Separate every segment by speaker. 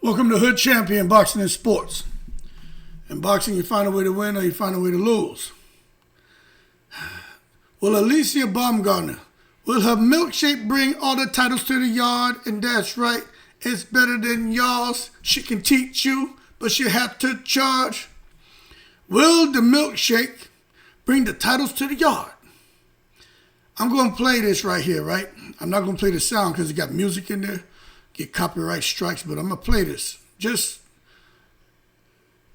Speaker 1: Welcome to Hood Champion Boxing and Sports. In boxing, you find a way to win or you find a way to lose. Will Alycia Baumgardner, will her milkshake bring all the titles to the yard? And that's right, it's better than y'all's. She can teach you, but she have to charge. Will the milkshake bring the titles to the yard? I'm going to play this right here, right? I'm not going to play the sound because it got music in there. Get copyright strikes, but I'm going to play this. Just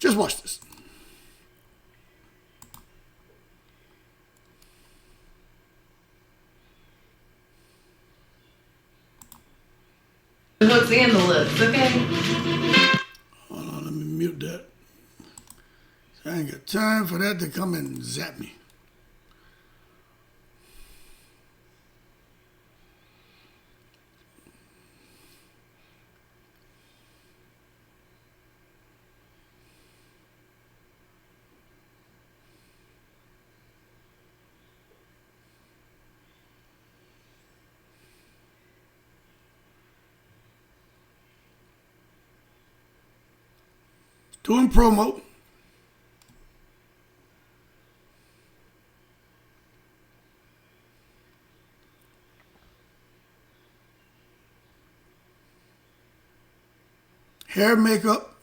Speaker 1: watch this.
Speaker 2: The hooks and the lips, okay?
Speaker 1: Hold on, let me mute that. I ain't got time for that to come and zap me. Doing promo. Hair, makeup,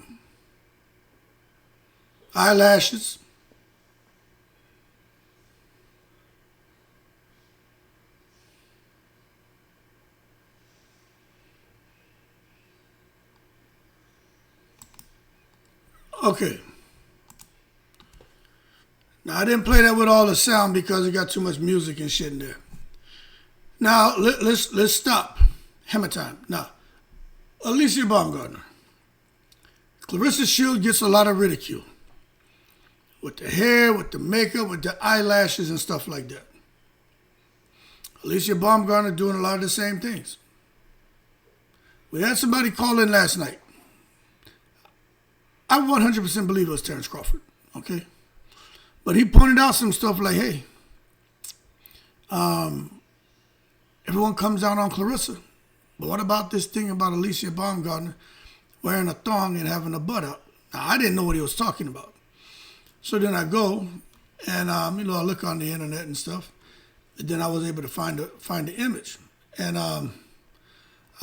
Speaker 1: eyelashes. Okay. Now, I didn't play that with all the sound because it got too much music and shit in there. Now, let's stop. Hammer time. Now, Alicia Baumgardner. Claressa Shields gets a lot of ridicule. With the hair, with the makeup, with the eyelashes and stuff like that. Alycia Baumgardner doing a lot of the same things. We had somebody call in last night. I 100% believe it was Terrence Crawford, okay? But he pointed out some stuff like, hey, everyone comes down on Claressa. But what about this thing about Alycia Baumgardner wearing a thong and having a butt out? Now, I didn't know what he was talking about. So then I go and, I look on the internet and stuff. And then I was able to find the image. And I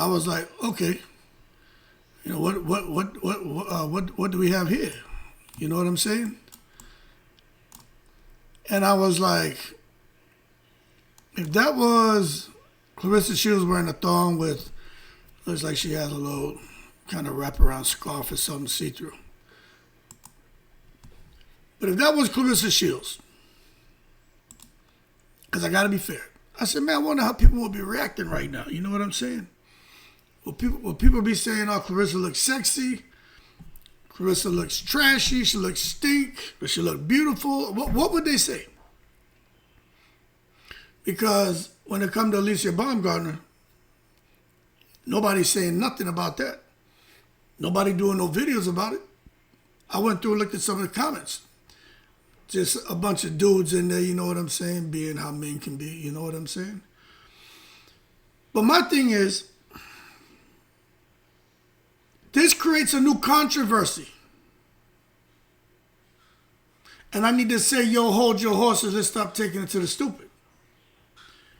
Speaker 1: was like, okay. You know, what do we have here? You know what I'm saying? And I was like, if that was Claressa Shields wearing a thong with, looks like she has a little kind of wraparound scarf or something see-through. But if that was Claressa Shields, because I got to be fair, I said, man, I wonder how people will be reacting right now. You know what I'm saying? Will people be saying, oh, Claressa looks sexy, Claressa looks trashy, she looks stink, or she look beautiful? What would they say? Because when it comes to Alycia Baumgardner, nobody's saying nothing about that. Nobody doing no videos about it. I went through and looked at some of the comments. Just a bunch of dudes in there, you know what I'm saying, being how men can be, you know what I'm saying? But my thing is, this creates a new controversy. And I need to say, yo, hold your horses, let's stop taking it to the stupid.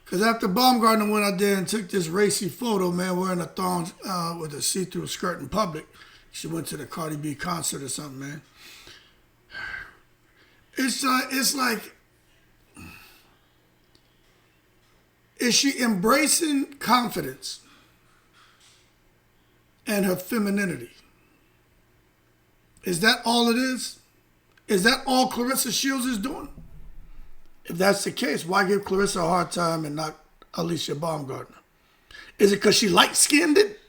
Speaker 1: Because after Baumgardner went out there and took this racy photo, man, wearing a thong with a see-through skirt in public, she went to the Cardi B concert or something, man. It's like, is she embracing confidence and her femininity? Is that all it is? Is that all Claressa Shields is doing? If that's the case, why give Claressa a hard time and not Alycia Baumgardner? Is it because she light-skinned it?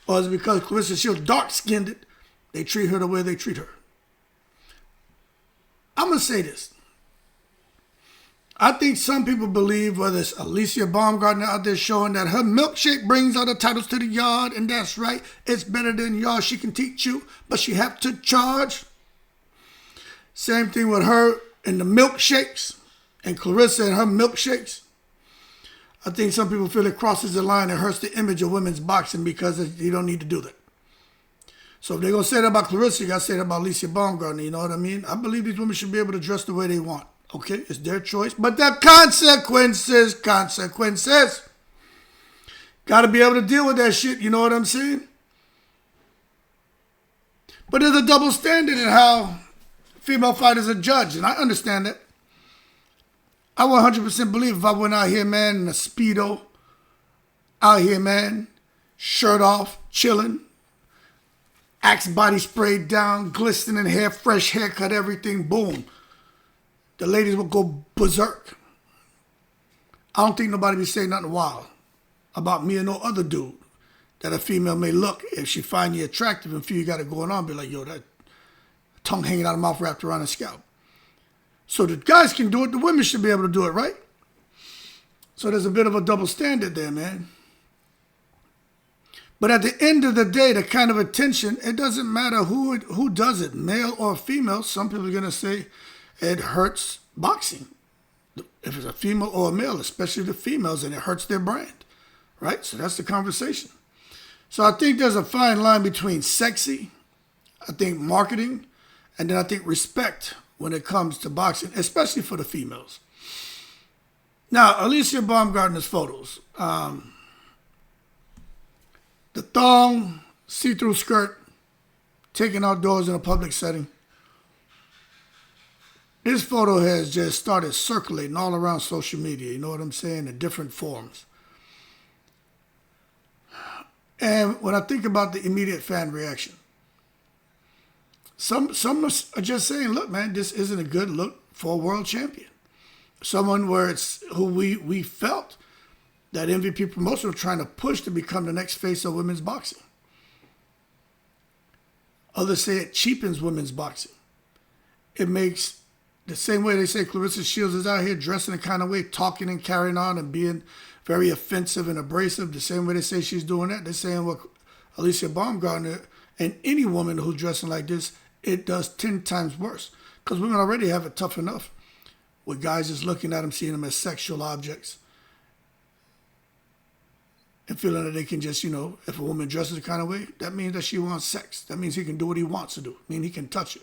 Speaker 1: Or is it because Claressa Shields dark-skinned it? They treat her the way they treat her. I'm going to say this. I think some people believe, whether it's Alycia Baumgardner out there showing that her milkshake brings all the titles to the yard, and that's right, it's better than y'all, she can teach you, but she have to charge. Same thing with her and the milkshakes, and Claressa and her milkshakes. I think some people feel it crosses the line and hurts the image of women's boxing because you don't need to do that. So if they're going to say that about Claressa, you got to say that about Alicia Baumgardner, you know what I mean? I believe these women should be able to dress the way they want, okay? It's their choice. But the consequences. Got to be able to deal with that shit, you know what I'm saying? But there's a double standard in how female fighters are judged, and I understand that. I 100% believe if I went out here, man, in a Speedo, out here, man, shirt off, chilling, Axe body sprayed down, glistening hair, fresh haircut, everything, boom. The ladies will go berserk. I don't think nobody be saying nothing wild about me or no other dude that a female may look if she find you attractive and feel you got it going on, be like, yo, that tongue hanging out of mouth wrapped around her scalp. So the guys can do it, the women should be able to do it, right? So there's a bit of a double standard there, man. But at the end of the day, the kind of attention, it doesn't matter who does it, male or female. Some people are going to say it hurts boxing. If it's a female or a male, especially the females, and it hurts their brand, right? So that's the conversation. So I think there's a fine line between sexy, I think marketing, and then I think respect when it comes to boxing, especially for the females. Now, Alicia Baumgardner's photos. The thong, see-through skirt, taken outdoors in a public setting. This photo has just started circulating all around social media, you know what I'm saying, in different forms. And when I think about the immediate fan reaction, some are just saying, look, man, this isn't a good look for a world champion. Someone who we felt that MVP promotion was trying to push to become the next face of women's boxing. Others say it cheapens women's boxing. It makes, the same way they say Claressa Shields is out here dressing the kind of way, talking and carrying on and being very offensive and abrasive, the same way they say she's doing that, they're saying, well, Alicia Baumgardner and any woman who's dressing like this, it does 10 times worse. Because women already have it tough enough with guys just looking at them, seeing them as sexual objects. And feeling that they can just, if a woman dresses the kind of way, that means that she wants sex. That means he can do what he wants to do. I mean, he can touch her.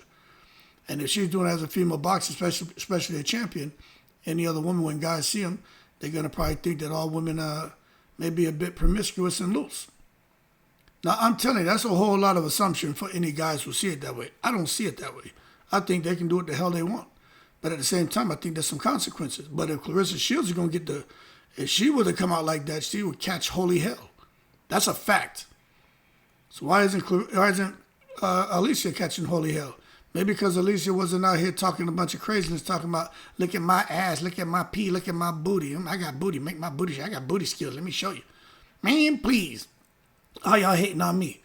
Speaker 1: And if she's doing it as a female boxer, especially a champion, any other woman, when guys see them, they're going to probably think that all women may be a bit promiscuous and loose. Now, I'm telling you, that's a whole lot of assumption for any guys who see it that way. I don't see it that way. I think they can do what the hell they want. But at the same time, I think there's some consequences. But if Claressa Shields is going to get if she were to come out like that, she would catch holy hell. That's a fact. So why isn't Alicia catching holy hell? Maybe because Alicia wasn't out here talking a bunch of craziness, talking about, look at my ass, look at my pee, look at my booty. I got booty, make my booty, I got booty skills, let me show you. Man, please. How y'all hating on me?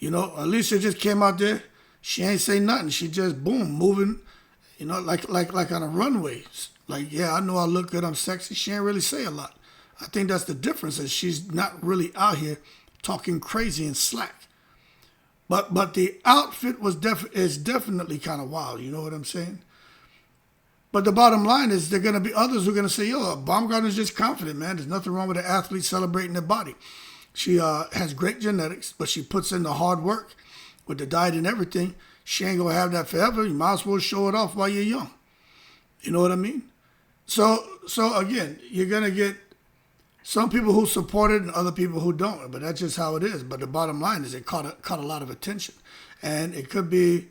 Speaker 1: Alicia just came out there, she ain't say nothing. She just, boom, moving, like on a runway. Like, yeah, I know I look good, I'm sexy. She ain't really say a lot. I think that's the difference, is she's not really out here talking crazy and slack. But the outfit is definitely kind of wild, you know what I'm saying? But the bottom line is there are going to be others who are going to say, yo, Baumgardner's just confident, man. There's nothing wrong with an athlete celebrating their body. She has great genetics, but she puts in the hard work with the diet and everything. She ain't going to have that forever. You might as well show it off while you're young. You know what I mean? So again, you're going to get some people who support it and other people who don't, but that's just how it is. But the bottom line is it caught a lot of attention. And it could be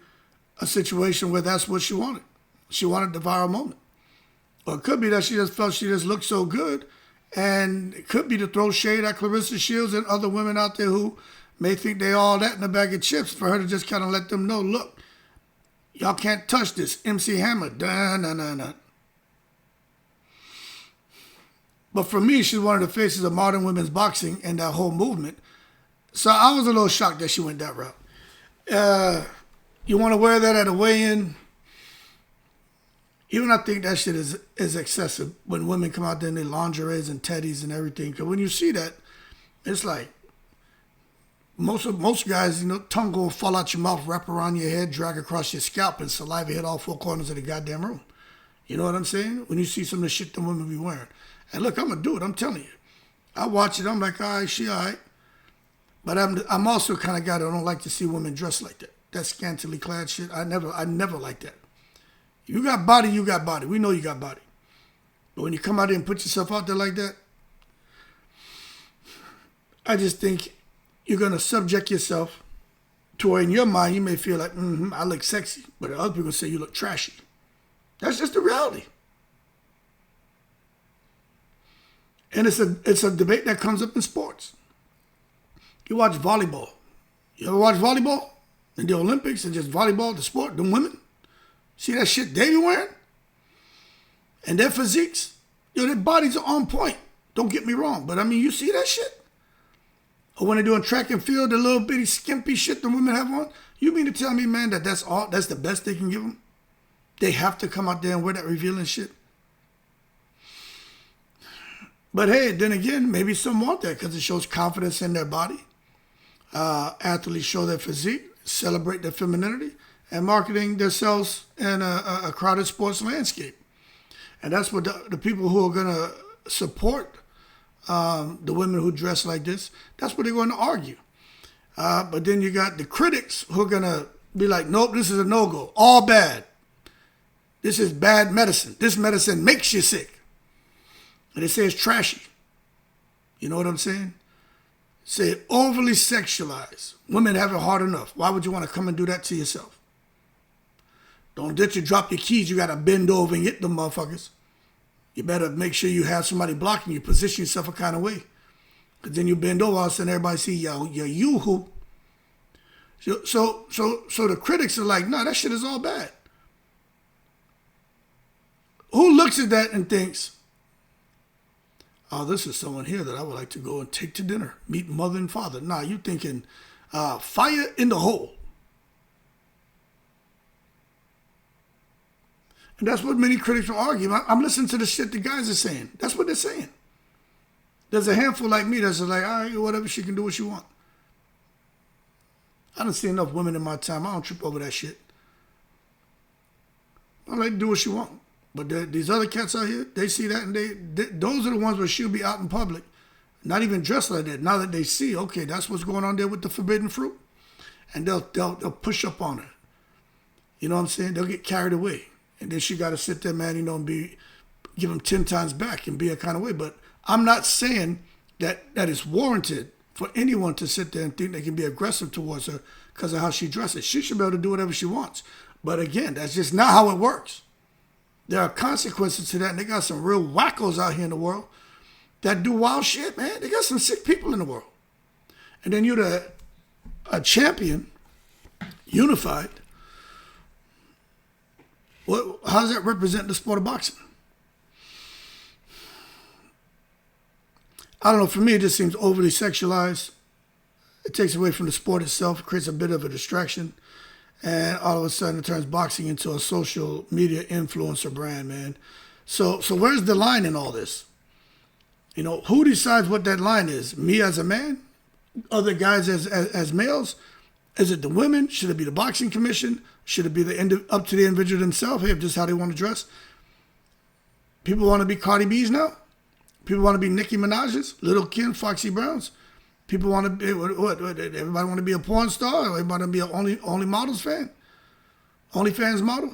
Speaker 1: a situation where that's what she wanted. She wanted the viral moment. Or it could be that she just felt she just looked so good, and it could be to throw shade at Claressa Shields and other women out there who may think they all that in a bag of chips, for her to just kind of let them know, look, y'all can't touch this. MC Hammer, nah. But for me, she's one of the faces of modern women's boxing and that whole movement. So I was a little shocked that she went that route. You want to wear that at a weigh-in? Even I think that shit is excessive when women come out there in their lingeries and teddies and everything. Because when you see that, it's like most guys, tongue will fall out your mouth, wrap around your head, drag across your scalp, and saliva hit all four corners of the goddamn room. You know what I'm saying? When you see some of the shit the women be wearing. And look, I'm going to do it. I'm telling you. I watch it. I'm like, all right, she all right. But I'm also kind of guy that don't like to see women dressed like that. That scantily clad shit. I never like that. You got body, you got body. We know you got body. But when you come out there and put yourself out there like that, I just think you're gonna subject yourself to where in your mind you may feel like, I look sexy, but other people say you look trashy. That's just the reality. And it's a debate that comes up in sports. You watch volleyball. You ever watch volleyball? In the Olympics and just volleyball, the sport, the women? See that shit they be wearing? And their physiques? Their bodies are on point. Don't get me wrong. But I mean, you see that shit? Or when they're doing track and field, the little bitty skimpy shit the women have on? You mean to tell me, man, that's the best they can give them? They have to come out there and wear that revealing shit? But hey, then again, maybe some want that because it shows confidence in their body. Athletes show their physique, celebrate their femininity, and marketing themselves in a crowded sports landscape. And that's what the people who are going to support the women who dress like this, that's what they're going to argue. But then you got the critics who are going to be like, nope, this is a no-go. All bad. This is bad medicine. This medicine makes you sick. And they say it's trashy. You know what I'm saying? Say overly sexualized. Women have it hard enough. Why would you want to come and do that to yourself? Don't let you drop your keys. You got to bend over and hit them motherfuckers. You better make sure you have somebody blocking you. Position yourself a kind of way. Because then you bend over, all of a sudden everybody see your yoo-hoo. So the critics are like, no, that shit is all bad. Who looks at that and thinks, oh, this is someone here that I would like to go and take to dinner, meet mother and father. Nah, you thinking fire in the hole. And that's what many critics are arguing. I'm listening to the shit the guys are saying. That's what they're saying. There's a handful like me that's like, all right, whatever, she can do what she want. I done seen enough women in my time. I don't trip over that shit. I like to do what she want. But these other cats out here, they see that and those are the ones where she'll be out in public, not even dressed like that. Now that they see, okay, that's what's going on there with the forbidden fruit, and they'll push up on her. You know what I'm saying? They'll get carried away, and then she got to sit there, man, and give them 10 times back and be a kind of way. But I'm not saying that it's warranted for anyone to sit there and think they can be aggressive towards her because of how she dresses. She should be able to do whatever she wants. But again, that's just not how it works. There are consequences to that, and they got some real wackos out here in the world that do wild shit, man. They got some sick people in the world. And then you're a champion, unified. How does that represent the sport of boxing? I don't know, for me, it just seems overly sexualized. It takes away from the sport itself. It creates a bit of a distraction. And all of a sudden, it turns boxing into a social media influencer brand, man. So where's the line in all this? You know, who decides what that line is? Me as a man? Other guys as males? Is it the women? Should it be the boxing commission? Should it be up to the individual themselves? Hey, if this is how they want to dress. People want to be Cardi B's now? People want to be Nicki Minaj's, Little Kim, Foxy Browns. People want to be, what? Everybody want to be a porn star? Everybody want to be an only models fan? OnlyFans model?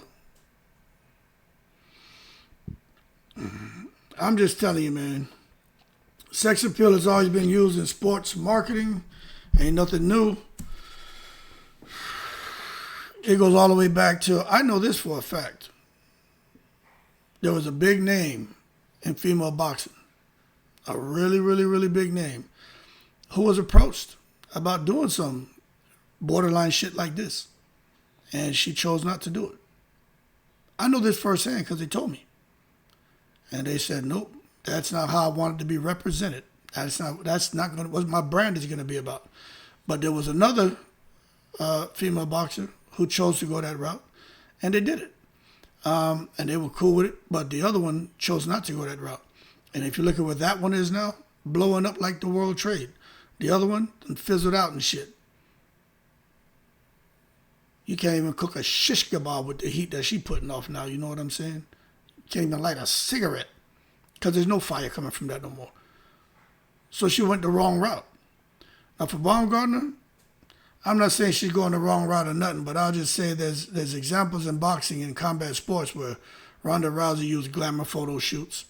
Speaker 1: I'm just telling you, man. Sex appeal has always been used in sports marketing. Ain't nothing new. It goes all the way back to, I know this for a fact. There was a big name in female boxing. A really, really, really big name. Who was approached about doing some borderline shit like this. And she chose not to do it. I know this firsthand because they told me. And they said, nope, that's not how I wanted to be represented. That's not what my brand is going to be about. But there was another female boxer who chose to go that route, and they did it. And they were cool with it, but the other one chose not to go that route. And if you look at where that one is now, blowing up like the world trade. The other one fizzled out and shit. You can't even cook a shish kebab with the heat that she putting off now, you know what I'm saying? You can't even light a cigarette because there's no fire coming from that no more. So she went the wrong route. Now for Baumgardner, I'm not saying she's going the wrong route or nothing, but I'll just say there's examples in boxing and combat sports where Ronda Rousey used glamour photo shoots.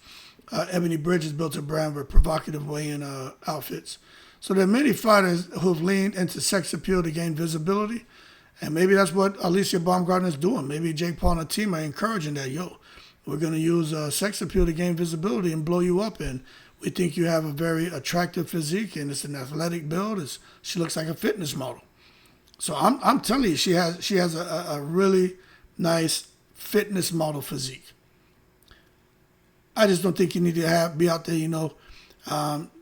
Speaker 1: Ebony Bridges built a brand with provocative weigh-in outfits. So there are many fighters who've leaned into sex appeal to gain visibility, and maybe that's what Alycia Baumgardner is doing. Maybe Jake Paul and the team are encouraging that, we're going to use sex appeal to gain visibility and blow you up, and we think you have a very attractive physique, and it's an athletic build. She looks like a fitness model. So I'm telling you, she has a really nice fitness model physique. I just don't think you need to be out there,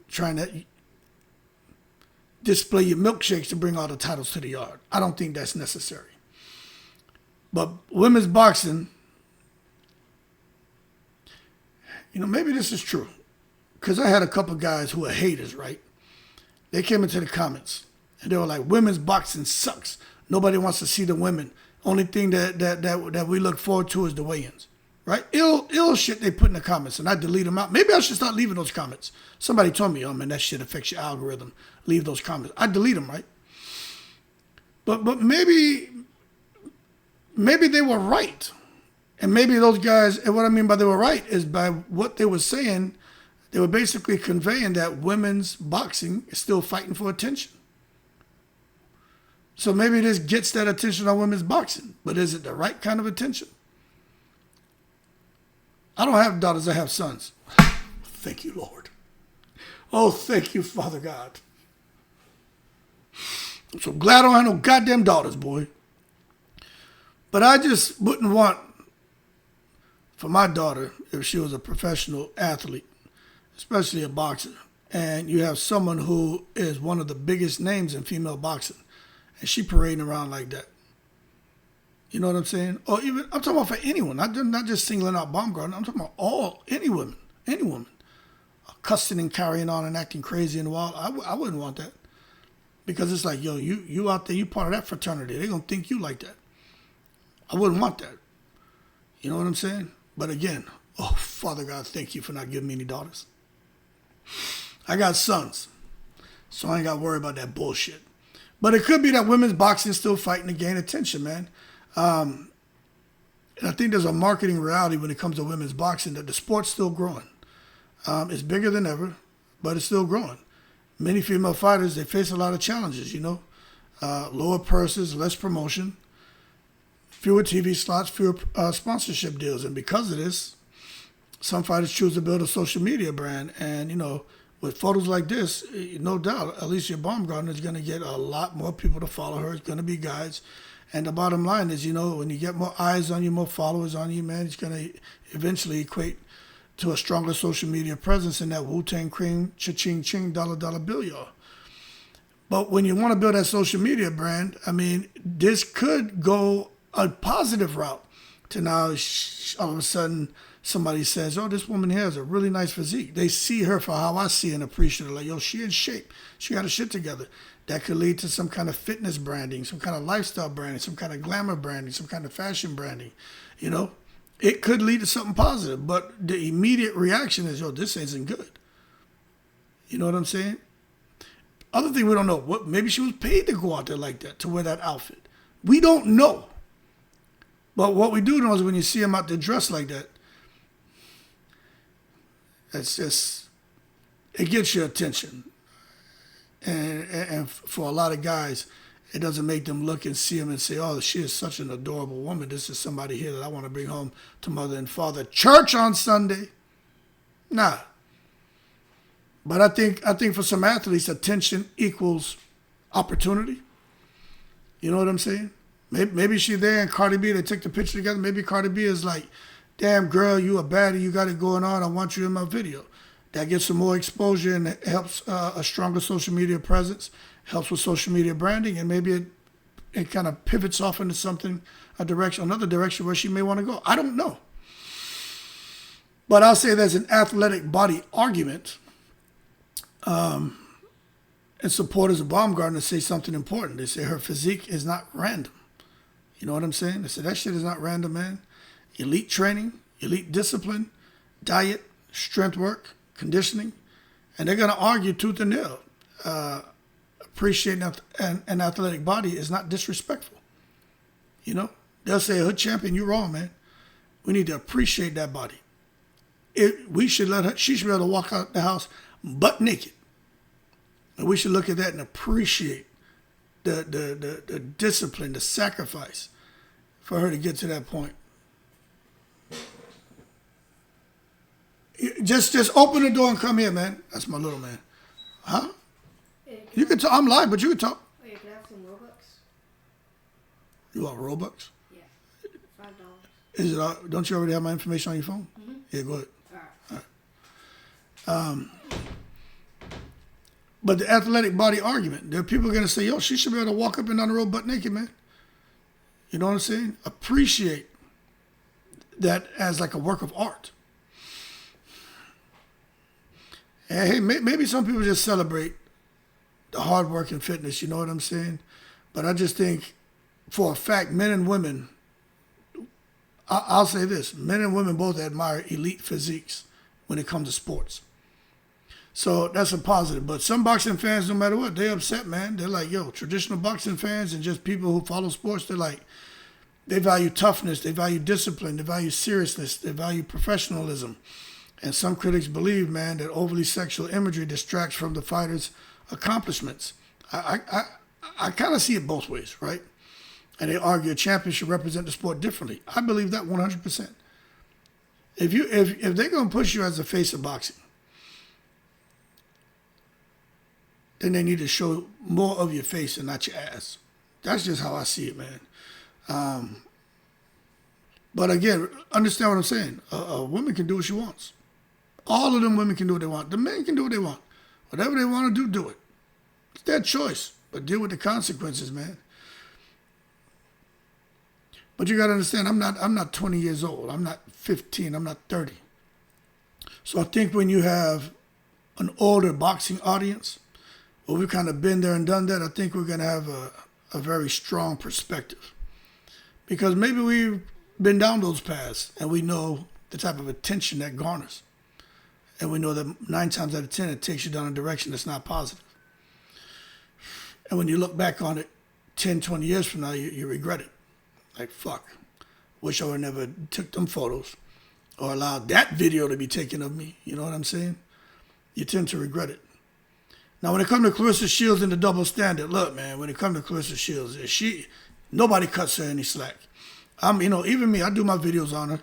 Speaker 1: trying to display your milkshakes to bring all the titles to the yard. I don't think that's necessary. But women's boxing, maybe this is true. Because I had a couple guys who are haters, right? They came into the comments and they were like, women's boxing sucks. Nobody wants to see the women. Only thing that we look forward to is the weigh-ins. Right? Ill shit they put in the comments, and I delete them out. Maybe I should start leaving those comments. Somebody told me, man, that shit affects your algorithm. Leave those comments. I delete them, right? But maybe they were right. And maybe those guys, and what I mean by they were right is by what they were saying, they were basically conveying that women's boxing is still fighting for attention. So maybe this gets that attention on women's boxing, but is it the right kind of attention? I don't have daughters, I have sons. Thank you, Lord. Oh, thank you, Father God. I'm so glad I don't have no goddamn daughters, boy. But I just wouldn't want for my daughter, if she was a professional athlete, especially a boxer, and you have someone who is one of the biggest names in female boxing, and she parading around like that. You know what I'm saying? Or even, I'm talking about for anyone, not just singling out Baumgardner. I'm talking about any woman, cussing and carrying on and acting crazy and wild. I wouldn't want that. Because it's like, you out there, you part of that fraternity. They're going to think you like that. I wouldn't want that. You know what I'm saying? But again, oh, Father God, thank you for not giving me any daughters. I got sons, so I ain't got to worry about that bullshit. But it could be that women's boxing is still fighting to gain attention, man. And I think there's a marketing reality when it comes to women's boxing that the sport's still growing. It's bigger than ever, but it's still growing. Many female fighters, they face a lot of challenges, lower purses, less promotion, fewer TV slots, fewer sponsorship deals. And because of this, some fighters choose to build a social media brand. And, with photos like this, no doubt, Alicia Baumgardner is going to get a lot more people to follow her. It's going to be guys. And the bottom line is, when you get more eyes on you, more followers on you, man, it's going to eventually equate to a stronger social media presence in that Wu-Tang cream, cha-ching, ching, dollar bill, y'all. But when you want to build that social media brand, I mean, this could go a positive route to now all of a sudden somebody says, oh, this woman here has a really nice physique. They see her for how I see and appreciate her. Like, she in shape. She got her shit together. That could lead to some kind of fitness branding, some kind of lifestyle branding, some kind of glamour branding, some kind of fashion branding. It could lead to something positive, but the immediate reaction is, this isn't good. You know what I'm saying? Other thing we don't know, maybe she was paid to go out there like that, to wear that outfit. We don't know. But what we do know is when you see them out there dressed like that, it gets your attention. And for a lot of guys, it doesn't make them look and see them and say, oh, she is such an adorable woman. This is somebody here that I want to bring home to mother and father. Church on Sunday? Nah. But I think for some athletes, attention equals opportunity. You know what I'm saying? Maybe she's there and Cardi B, they took the picture together. Maybe Cardi B is like, damn, girl, you a baddie. You got it going on. I want you in my video. That gets some more exposure and it helps a stronger social media presence, helps with social media branding, and maybe it kind of pivots off into another direction where she may want to go. I don't know. But I'll say there's an athletic body argument. And supporters of Baumgardner say something important. They say her physique is not random. You know what I'm saying? They say that shit is not random, man. Elite training, elite discipline, diet, strength work, conditioning, and they're going to argue tooth and nail. appreciating an athletic body is not disrespectful. You know, they'll say, hood champion, you're wrong, man. We need to appreciate that body. She should be able to walk out the house butt naked. And we should look at that and appreciate the discipline, the sacrifice for her to get to that point. Just open the door and come here, man. That's my little man. Huh?
Speaker 3: Yeah,
Speaker 1: You can talk. I'm live, but you can talk.
Speaker 3: Oh, you can have some Robux?
Speaker 1: You want Robux?
Speaker 3: Yeah. $5.
Speaker 1: Is it? Don't you already have my information on your phone?
Speaker 3: Mm-hmm.
Speaker 1: Yeah, go ahead.
Speaker 3: All right.
Speaker 1: But the athletic body argument, there are people going to say, yo, she should be able to walk up and down the road butt naked, man. You know what I'm saying? Appreciate that as like a work of art. And hey, maybe some people just celebrate the hard work and fitness, you know what I'm saying? But I just think, for a fact, men and women, I'll say this, men and women both admire elite physiques when it comes to sports. So that's a positive. But some boxing fans, no matter what, they're upset, man. They're like, yo, traditional boxing fans and just people who follow sports, they're like, they value toughness, they value discipline, they value seriousness, they value professionalism. And some critics believe, man, that overly sexual imagery distracts from the fighter's accomplishments. I kind of see it both ways, right? And they argue a champion should represent the sport differently. I believe that 100%. If they're going to push you as the face of boxing, then they need to show more of your face and not your ass. That's just how I see it, man. But again, understand what I'm saying. A woman can do what she wants. All of them women can do what they want. The men can do what they want. Whatever they want to do, do it. It's their choice. But deal with the consequences, man. But you got to understand, I'm not 20 years old. I'm not 15. I'm not 30. So I think when you have an older boxing audience, well, we've kind of been there and done that, I think we're going to have a very strong perspective. Because maybe we've been down those paths and we know the type of attention that garners. And we know that 9 times out of 10, it takes you down a direction that's not positive. And when you look back on it 10, 20 years from now, you regret it. Like, fuck. Wish I would never took them photos or allowed that video to be taken of me. You know what I'm saying? You tend to regret it. Now, when it comes to Claressa Shields and the double standard, look, man, when it comes to Claressa Shields, nobody cuts her any slack. Even me, I do my videos on her,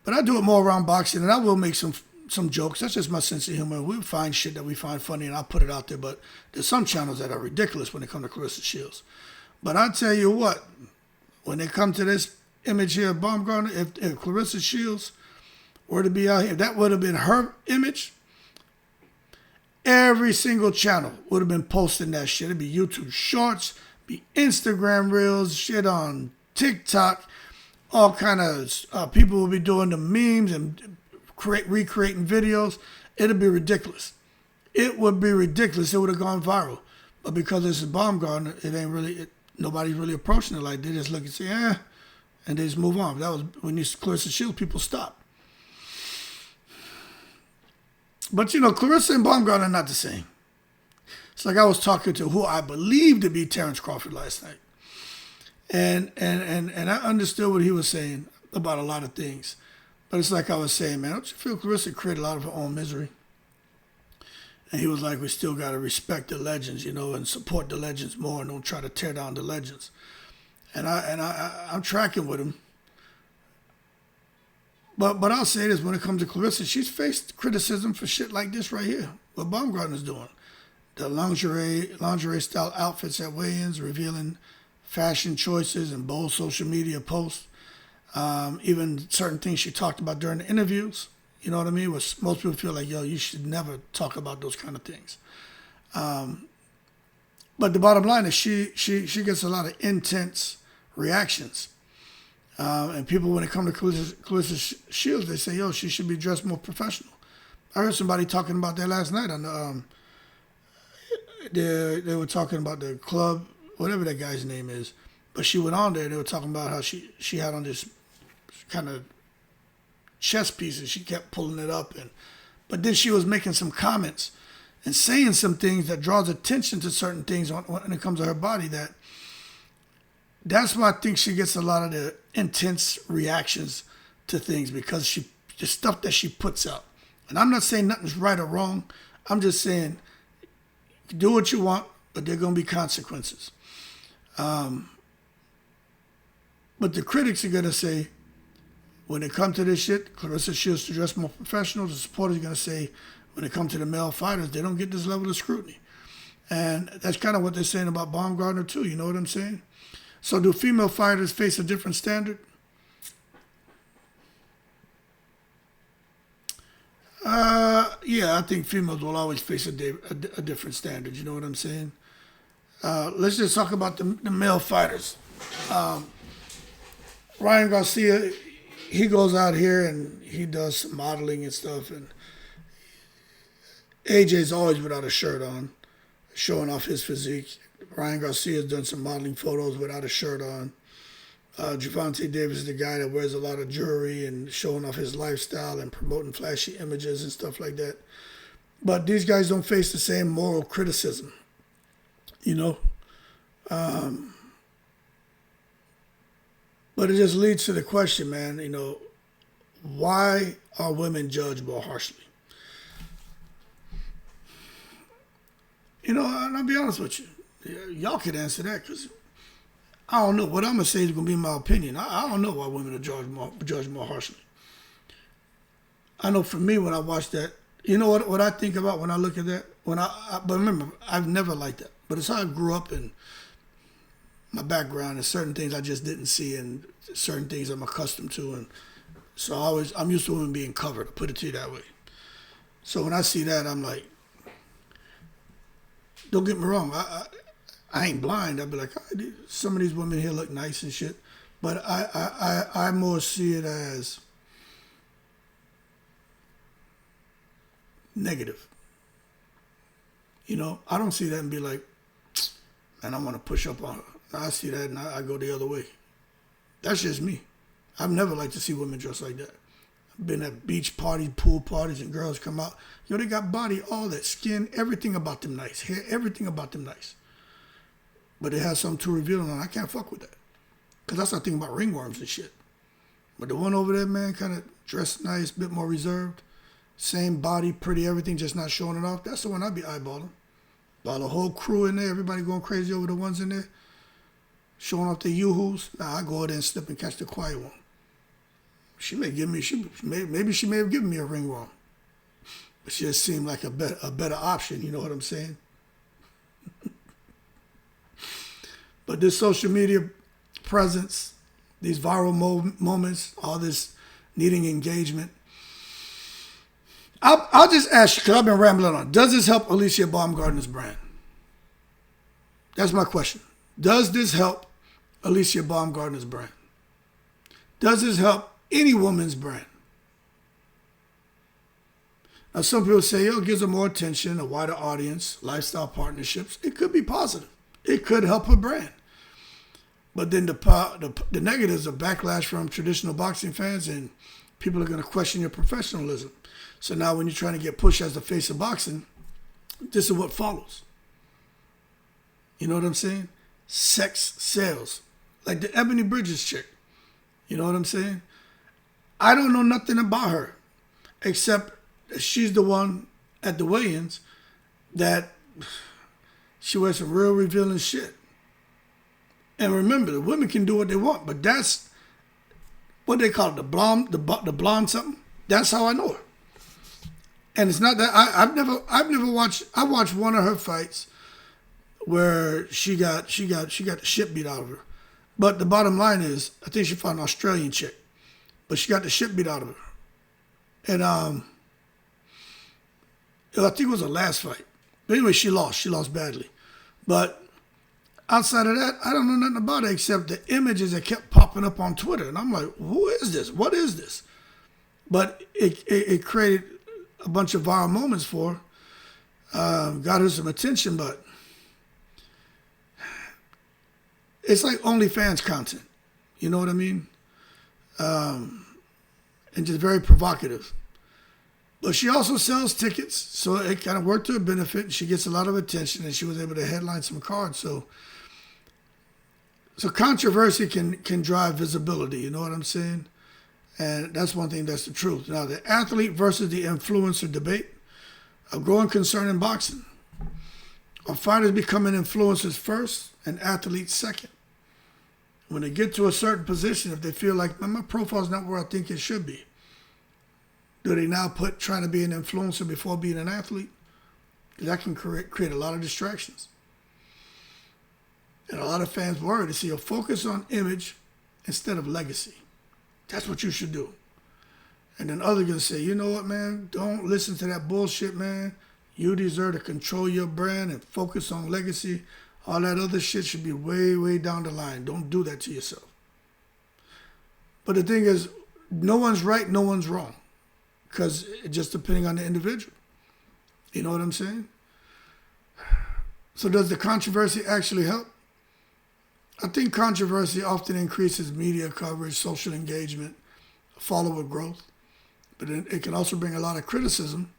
Speaker 1: but I do it more around boxing, and I will make some jokes. That's just my sense of humor. We'll find shit that we find funny, and I'll put it out there, but there's some channels that are ridiculous when it comes to Claressa Shields. But I tell you what, when they come to this image here of Baumgardner, if Claressa Shields were to be out here, if that would have been her image, every single channel would have been posting that shit. It'd be YouTube Shorts, be Instagram Reels, shit on TikTok, all kind of people will be doing the memes and recreating videos. It'd be ridiculous. It would be ridiculous. It would have gone viral. But because this is Baumgardner, it ain't really, nobody's really approaching it like they just look and say, and they just move on. That was when you Claressa Shields, people stop. But Claressa and Baumgardner are not the same. It's like I was talking to who I believe to be Terrence Crawford last night. And I understood what he was saying about a lot of things. But it's like I was saying, man, don't you feel Claressa created a lot of her own misery? And he was like, we still got to respect the legends, and support the legends more and don't try to tear down the legends. And I'm tracking with him. But I'll say this, when it comes to Claressa, she's faced criticism for shit like this right here, what Baumgardner's doing. The lingerie-style outfits at weigh-ins, revealing fashion choices and bold social media posts. Even certain things she talked about during the interviews, you know what I mean? Most people feel like, yo, you should never talk about those kind of things. But the bottom line is she gets a lot of intense reactions. And people, when it comes to Claressa Shields, they say, yo, she should be dressed more professional. I heard somebody talking about that last night on the, they were talking about the club, whatever that guy's name is. But she went on there, they were talking about how she had on this kind of chest piece and she kept pulling it up. But then she was making some comments and saying some things that draws attention to certain things when it comes to her body. That's why I think she gets a lot of the intense reactions to things, because the stuff that she puts out. And I'm not saying nothing's right or wrong. I'm just saying, do what you want, but there are going to be consequences. But the critics are going to say, when it comes to this shit, Claressa Shields to dress more professional. The supporters are going to say, when it comes to the male fighters, they don't get this level of scrutiny. And that's kind of what they're saying about Baumgardner too, you know what I'm saying? So do female fighters face a different standard? Yeah, I think females will always face a different standard, you know what I'm saying? Let's just talk about the male fighters. Ryan Garcia, he goes out here and he does some modeling and stuff, and AJ's always without a shirt on, showing off his physique. Ryan Garcia's done some modeling photos without a shirt on. Gervonta Davis is the guy that wears a lot of jewelry and showing off his lifestyle and promoting flashy images and stuff like that. But these guys don't face the same moral criticism, you know? But it just leads to the question, man, you know, why are women judged more harshly? You know, and I'll be honest with you. Y'all could answer that, because I don't know. What I'm going to say is going to be my opinion. I don't know why women are judged more harshly. I know for me, when I watch that, you know what I think about when I look at that? But remember, I've never liked that. But it's how I grew up, and my background, and certain things I just didn't see, and certain things I'm accustomed to. And so I'm used to women being covered, I'll put it to you that way. So when I see that, I'm like, don't get me wrong, I ain't blind. I'd be like, some of these women here look nice and shit. But I more see it as negative. You know, I don't see that and be like, man, I want to push up on her. I see that and I go the other way. That's just me. I've never liked to see women dressed like that. I've been at beach parties, pool parties, and girls come out. You know, they got body, all that, skin, everything about them nice. Hair, everything about them nice. But they have something too revealing on. I can't fuck with that. Because I start thinking about ringworms and shit. But the one over there, man, kind of dressed nice, a bit more reserved. Same body, pretty, everything, just not showing it off. That's the one I'd be eyeballing. While the whole crew in there, everybody going crazy over the ones in there, showing off the yoo-hoos. Nah, I go out there and slip and catch the quiet one. She may give me, maybe she may have given me a ringworm. But she just seemed like a better option, you know what I'm saying? But this social media presence, these viral moments, all this needing engagement. I'll just ask you, because I've been rambling on. Does this help Alicia Baumgardner's brand? That's my question. Does this help Alicia Baumgardner's brand? Does this help any woman's brand? Now, some people say, it gives her more attention, a wider audience, lifestyle partnerships. It could be positive. It could help her brand. But then the negatives are backlash from traditional boxing fans, and people are going to question your professionalism. So now when you're trying to get pushed as the face of boxing, this is what follows. You know what I'm saying? Sex sales. Like the Ebony Bridges chick. You know what I'm saying? I don't know nothing about her, except that she's the one at the weigh-ins that she wears some real revealing shit. And remember, the women can do what they want, but that's what they call it, the blonde something. That's how I know her. And it's not that I've never watched. I watched one of her fights where she got the shit beat out of her. But the bottom line is, I think she fought an Australian chick, but she got the shit beat out of her. And I think it was her last fight. But anyway, she lost. She lost badly. But outside of that, I don't know nothing about it except the images that kept popping up on Twitter. And I'm like, who is this? What is this? But it created a bunch of viral moments for her. Got her some attention, but it's like OnlyFans content. You know what I mean? And just very provocative. But she also sells tickets, so it kind of worked to her benefit. She gets a lot of attention, and she was able to headline some cards. So controversy can drive visibility. You know what I'm saying? And that's one thing that's the truth. Now, the athlete versus the influencer debate, a growing concern in boxing. Are fighters becoming influencers first and athletes second? When they get to a certain position, if they feel like, man, my profile's not where I think it should be, do they now put trying to be an influencer before being an athlete? That can create a lot of distractions. And a lot of fans worry to see a focus on image instead of legacy. That's what you should do. And then others going to say, you know what, man, don't listen to that bullshit, man. You deserve to control your brand and focus on legacy. All that other shit should be way, way down the line. Don't do that to yourself. But the thing is, no one's right, no one's wrong. Because it's just depending on the individual. You know what I'm saying? So does the controversy actually help? I think controversy often increases media coverage, social engagement, follower growth. But it can also bring a lot of criticism,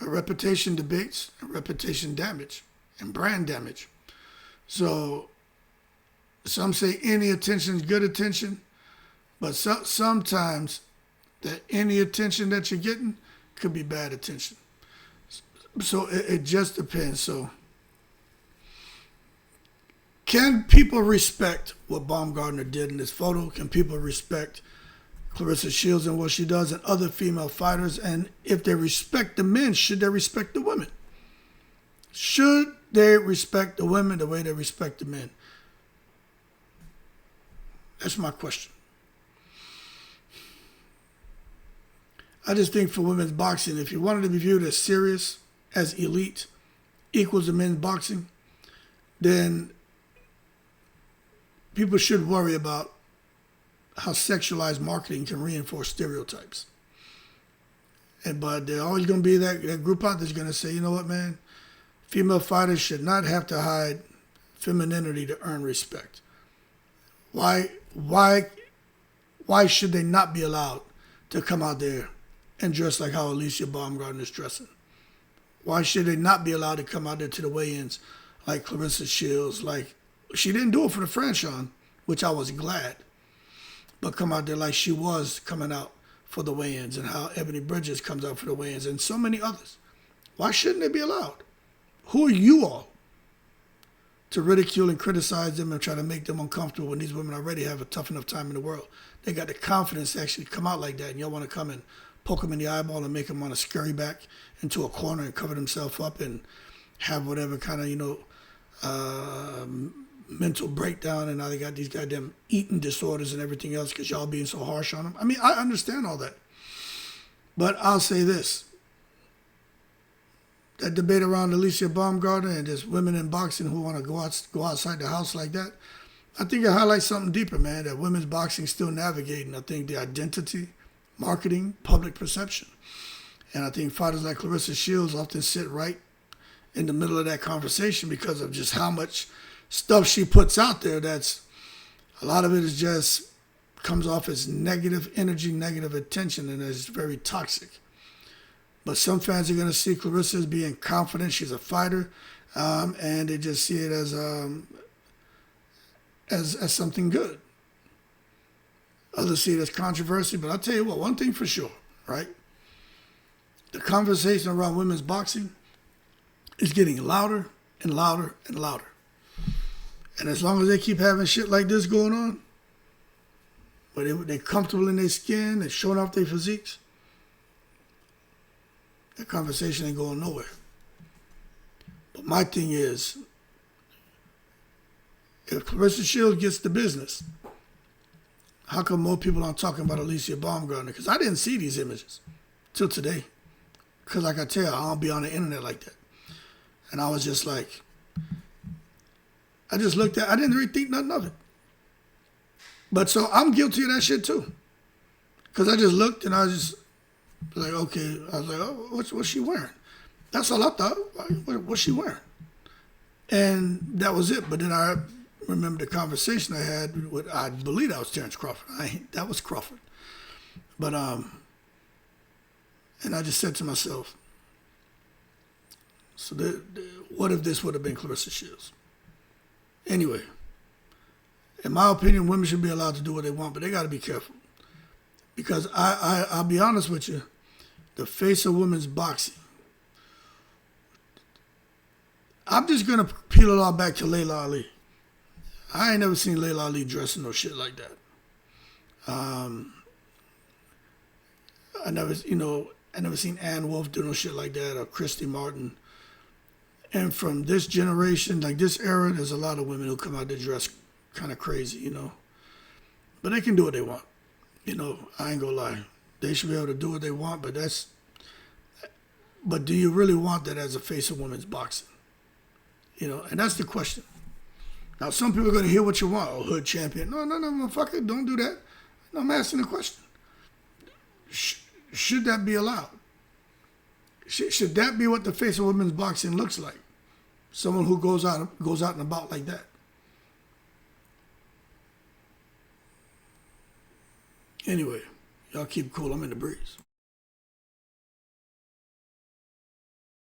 Speaker 1: reputation debates, reputation damage, and brand damage. So some say any attention is good attention, but sometimes that any attention that you're getting could be bad attention. So it just depends. So can people respect what Baumgardner did in this photo? Can people respect Claressa Shields and what she does and other female fighters? And if they respect the men, should they respect the women? Should they respect the women the way they respect the men? That's my question. I just think for women's boxing, if you wanted to be viewed as serious, as elite, equals to men's boxing, then people should worry about how sexualized marketing can reinforce stereotypes. But there's always going to be that group out that's going to say, you know what, man, female fighters should not have to hide femininity to earn respect. Why should they not be allowed to come out there and dress like how Alicia Baumgardner is dressing? Why should they not be allowed to come out there to the weigh-ins like Claressa Shields? Like, she didn't do it for the franchise, which I was glad, but come out there like she was coming out for the weigh-ins, and how Ebony Bridges comes out for the weigh-ins, and so many others. Why shouldn't they be allowed? Who are you all to ridicule and criticize them and try to make them uncomfortable when these women already have a tough enough time in the world? They got the confidence to actually come out like that, and y'all want to come and poke them in the eyeball and make them want to scurry back into a corner and cover themselves up and have whatever kind of, mental breakdown, and now they got these goddamn eating disorders and everything else because y'all being so harsh on them. I mean, I understand all that. But I'll say this. That debate around Alicia Baumgardner and just women in boxing who want to go outside the house like that, I think it highlights something deeper, man, that women's boxing still navigating, I think, the identity, marketing, public perception. And I think fighters like Claressa Shields often sit right in the middle of that conversation because of just how much stuff she puts out there. That's a lot of it is just comes off as negative energy, negative attention, and is very toxic. But some fans are going to see Claressa as being confident. She's a fighter, and they just see it as something good. Others see it as controversy. But I'll tell you what, one thing for sure, right? The conversation around women's boxing is getting louder and louder and louder. And as long as they keep having shit like this going on, where they're comfortable in their skin, they're showing off their physiques, that conversation ain't going nowhere. But my thing is, if Claressa Shields gets the business, how come more people aren't talking about Alicia Baumgardner? Because I didn't see these images till today. Because like I tell you, I don't be on the internet like that. And I was just like, I just looked at, I didn't really think nothing of it. But so I'm guilty of that shit too. Because I just looked and I was just like, okay, I was like, oh, what's she wearing? That's all I thought. What's she wearing? And that was it. But then I remember the conversation I had with, I believe that was Terrence Crawford. That was Crawford. But, And I just said to myself, so what if this would have been Claressa Shields? Anyway, in my opinion, women should be allowed to do what they want, but they got to be careful. Because I'll be honest with you, the face of women's boxing, I'm just going to peel it all back to Layla Ali. I ain't never seen Layla Ali dressing no shit like that. I never seen Ann Wolf do no shit like that, or Christy Martin. And from this generation, like this era, there's a lot of women who come out to dress kind of crazy, you know. But they can do what they want. You know, I ain't gonna lie. They should be able to do what they want, but do you really want that as a face of women's boxing? You know, and that's the question. Now, some people are going to hear what you want. Oh, hood champion. No, motherfucker, don't do that. No, I'm asking the question. Should that be allowed? Should that be what the face of women's boxing looks like? Someone who goes out and about like that. Anyway, y'all keep cool. I'm in the breeze.